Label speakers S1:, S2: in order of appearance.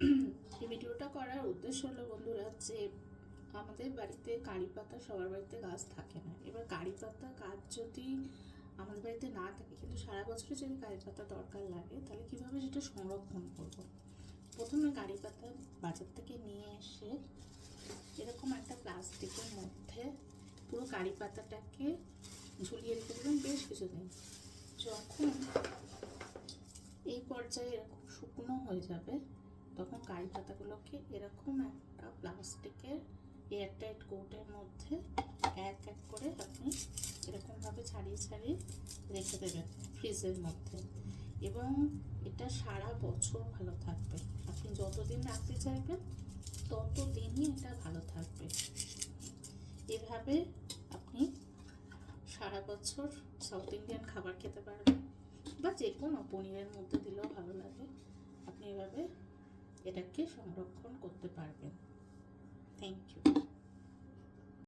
S1: এই ভিডিওটা করার উদ্দেশ্য হলো বন্ধুরা যে আমাদের বাড়িতে কারি পাতা সবার বাড়িতে গাছ থাকে না। এবার কারি পাতা গাছ যদি আমাদের বাড়িতে না থাকে কিন্তু সারা বছরে যদি কারি পাতা দরকার লাগে তাহলে কীভাবে সেটা সংরক্ষণ করব। প্রথমে কারি পাতা বাজার থেকে নিয়ে এসে এরকম একটা প্লাস্টিকের মধ্যে পুরো কারি পাতাটাকে ঝুলিয়ে রেখে দেবেন বেশ কিছুদিন। যখন এই পর্যায়ে এরকম শুকনো হয়ে যাবে তখন কারি পাতাগুলোকে এরকম একটা প্লাস্টিকের এয়ারটাইট কৌটের মধ্যে এক এক করে আপনি এরকমভাবে ছাড়িয়ে ছাড়িয়ে রেখে দেবেন ফ্রিজের মধ্যে, এবং এটা সারা বছর ভালো থাকবে। আপনি যতদিন রাখতে চাইবেন ততদিনই এটা ভালো থাকবে। এভাবে আপনি সারা বছর সাউথ ইন্ডিয়ান খাবার খেতে পারবেন, বা যে কোনো পনিরের মধ্যে দিলেও ভালো লাগে। আপনি এভাবে এটাকে সংরক্ষণ করতে পারবেন। Thank you.